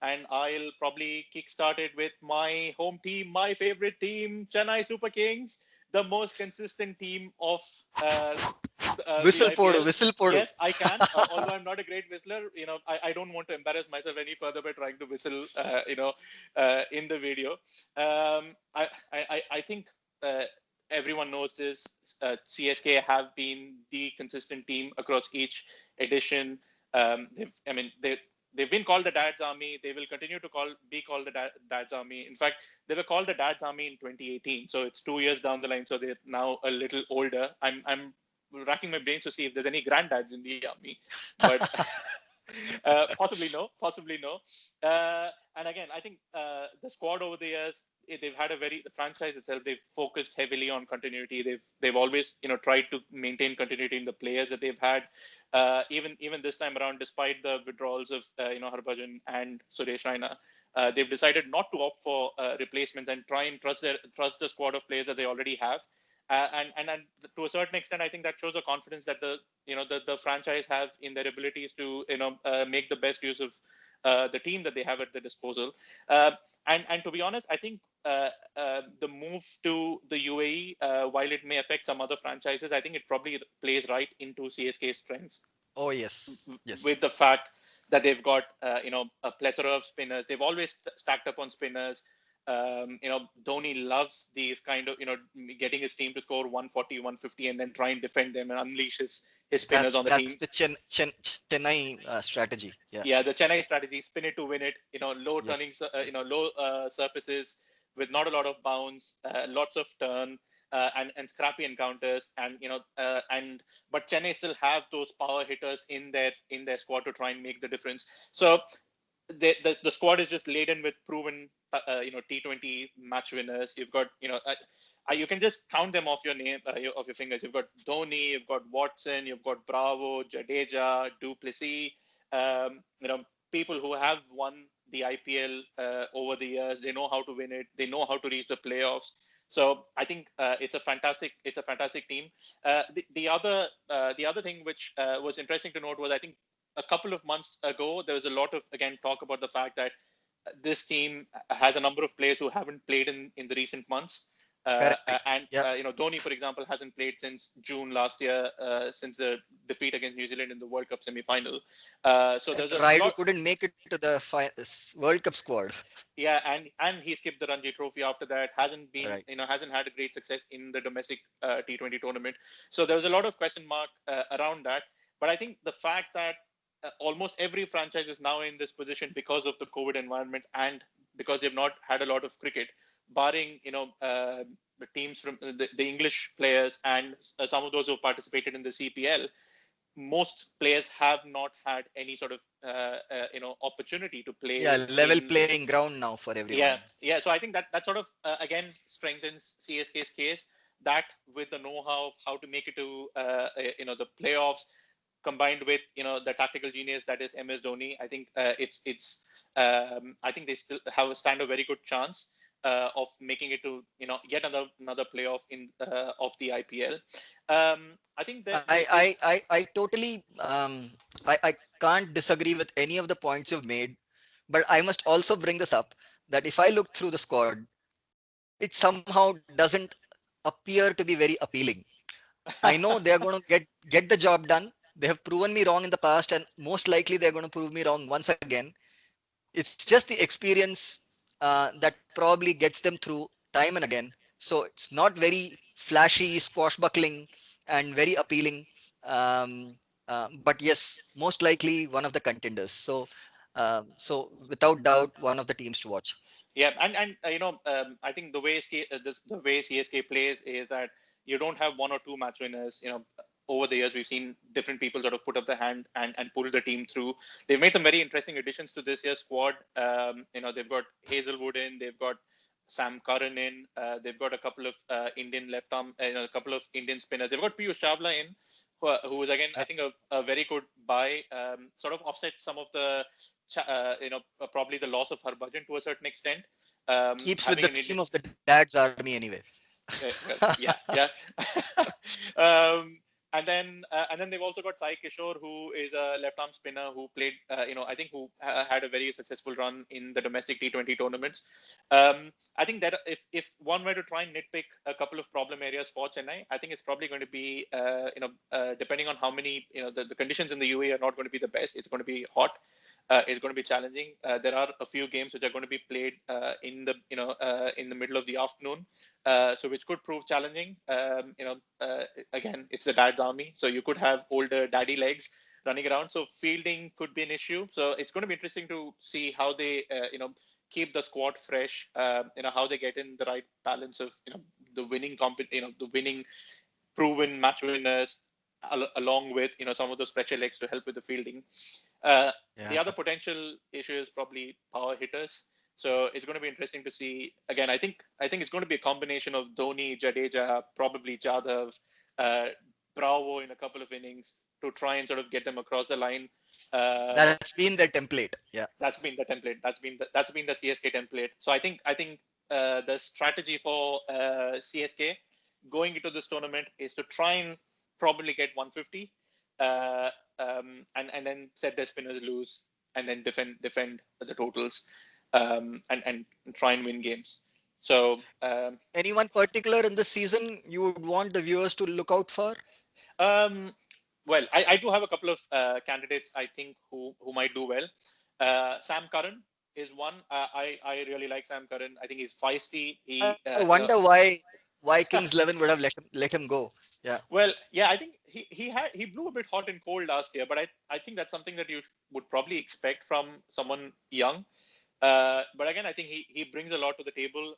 And I'll probably kickstart it with my home team, my favorite team, Chennai Super Kings, the most consistent team of the Whistle podu, IPL. whistle podu. Yes, I can. Although I'm not a great whistler, I don't want to embarrass myself any further by trying to whistle, in the video. I think uh, everyone knows this. CSK have been the consistent team across each edition. They've been called the Dad's Army. They will continue to be called the Dad's Army. In fact, they were called the Dad's Army in 2018. So it's 2 years down the line. So they're now a little older. I'm racking my brains to see if there's any granddads in the army, but possibly no, possibly no. And again, I think the squad over the years, they've had the franchise itself, they've focused heavily on continuity. They've always tried to maintain continuity in the players that they've had. Even this time around, despite the withdrawals of Harbhajan and Suresh Raina, they've decided not to opt for replacements and try and trust the squad of players that they already have. And to a certain extent, I think that shows the confidence that the franchise have in their abilities to make the best use of the team that they have at their disposal. And to be honest, I think the move to the UAE, while it may affect some other franchises, I think it probably plays right into CSK's strengths, Oh yes, yes. with the fact that they've got a plethora of spinners. They've always stacked up on spinners. Dhoni loves these kind of getting his team to score 140, 150, and then try and defend them and unleash his spinners on the That's team. the Chennai strategy. Yeah. Yeah, the Chennai strategy: spin it to win it. Low turning, Yes. low surfaces with not a lot of bounce, lots of turn. And scrappy encounters, and but Chennai still have those power hitters in their squad to try and make the difference. So the squad is just laden with proven T20 match winners. You've got you can just count them off of your fingers. You've got Dhoni, you've got Watson, you've got Bravo, Jadeja, Duplessis. People who have won the IPL over the years. They know how to win it. They know how to reach the playoffs. So I think it's a fantastic team. The other thing which was interesting to note was, I think, a couple of months ago, there was a lot of, again, talk about the fact that this team has a number of players who haven't played in the recent months. Correct. And Yeah. Dhoni, for example, hasn't played since June last year, since the defeat against New Zealand in the World Cup semi-final. So there's a Raidu lot. couldn't make it to the World Cup squad. Yeah, and he skipped the Ranji Trophy after that. Right. Hasn't had a great success in the domestic T20 tournament. So there was a lot of question mark around that. But I think the fact that almost every franchise is now in this position because of the COVID environment, and because they've not had a lot of cricket, barring the teams from the English players and some of those who participated in the CPL. Most players have not had any sort of opportunity to Yeah, play level in. playing ground now for Yeah, everyone. yeah. So I think that sort of again strengthens CSK's case. That, with the know-how of how to make it to the playoffs, combined with the tactical genius that is MS Dhoni, I think I think they still stand a very good chance of making it to yet another playoff in of the IPL. I think that I there is. I I, I totally I can't disagree with any of the points you've made, but I must also bring this up that if I look through the squad, it somehow doesn't appear to be very appealing. I know they're going to get the job done. They have proven me wrong in the past, and most likely they're going to prove me wrong once again. It's just the experience that probably gets them through time and again. So it's not very flashy, swashbuckling, and very appealing. Um, but yes, most likely one of the contenders. So without doubt, one of the teams to watch. Yeah, and I think the way CSK plays is that you don't have one or two match winners. Over the years, we've seen different people sort of put up the hand and pull the team through. They've made some very interesting additions to this year's squad. They've got Hazelwood in, they've got Sam Curran in, they've got a couple of Indian left arm, a couple of Indian spinners. They've got Piyush Chawla in, who is, again, I think, a very good buy. Sort of offset some of the probably the loss of Harbhajan to a certain extent. Keeps with Having the an Indian, theme of the dad's army anyway. well, yeah, yeah. um, And then they've also got Sai Kishore, who is a left-arm spinner who played, I think who had a very successful run in the domestic T20 tournaments. I think that if one were to try and nitpick a couple of problem areas for Chennai, I think it's probably going to be, depending on how many, the conditions in the UAE are not going to be the best. It's going to be hot. It's going to be challenging. There are a few games which are going to be played in the middle of the afternoon, so which could prove challenging. Again, it's the dad's army, so you could have older daddy legs running around. So fielding could be an issue. So it's going to be interesting to see how they, keep the squad fresh. How they get in the right balance of, the winning proven match winners, along with some of those fresher legs to help with the fielding. The other potential issue is probably power hitters. So it's going to be interesting to see. Again, I think it's going to be a combination of Dhoni, Jadeja, probably Jadhav, Bravo in a couple of innings to try and sort of get them across the line. That's been the template. Yeah, that's been the template. That's been the CSK template. So I think the strategy for CSK going into this tournament is to try and probably get 150, and then set their spinners loose, and then defend the totals, and try and win games. So anyone particular in the season you would want the viewers to look out for? Well, I do have a couple of candidates I think who might do well. Sam Curran is one. I really like Sam Curran. I think he's feisty. I wonder why Kings 11 would have let him go. Yeah. Well, yeah, I think he blew a bit hot and cold last year, but I think that's something that you would probably expect from someone young. But again, I think he brings a lot to the table.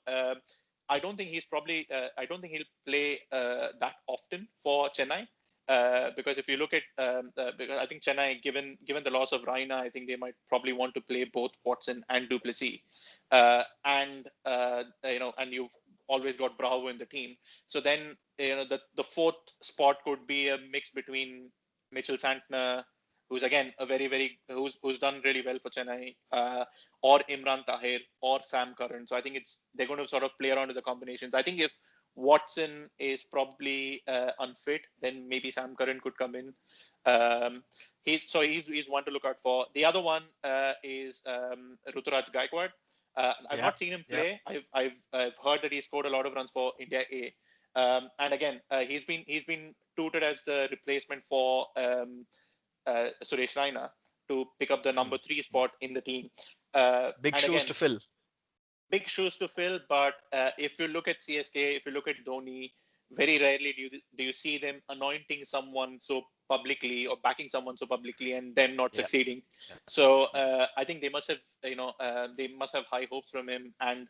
I don't think he'll play that often for Chennai. Because if you look at, because I think Chennai, given the loss of Raina, I think they might probably want to play both Watson and du Plessis, and you've always got Bravo in the team. So then the fourth spot could be a mix between Mitchell Santner, who's again who's done really well for Chennai, or Imran Tahir or Sam Curran. So I think they're going to sort of play around with the combinations. I think if Watson is probably unfit, then maybe Sam Curran could come in. He's one to look out for. The other one is Ruturaj Gaikwad. I've not seen him play. I've heard that he scored a lot of runs for India A. And again, he's been touted as the replacement for Suresh Raina to pick up the number 3 spot in the team. Big shoes to fill. Big shoes to fill, but if you look at CSK, if you look at Dhoni, very rarely do you see them anointing someone so publicly or backing someone so publicly and then not succeeding. So I think they must have high hopes from him, and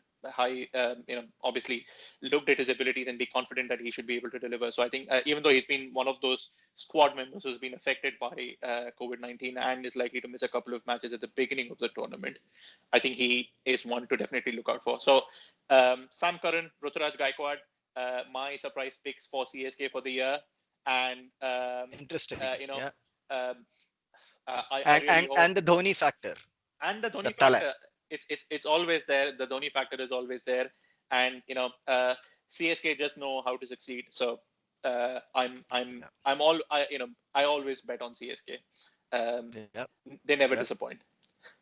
obviously looked at his abilities and be confident that he should be able to deliver. So I think even though he's been one of those squad members who's been affected by COVID-19 and is likely to miss a couple of matches at the beginning of the tournament, I think he is one to definitely look out for. So Sam Curran, Ruturaj Gaikwad, my surprise picks for CSK for the year. And interesting. And the Dhoni factor. And the Dhoni factor, it's always there. The Dhoni factor is always there, and CSK just know how to succeed. So I always bet on CSK. They never disappoint.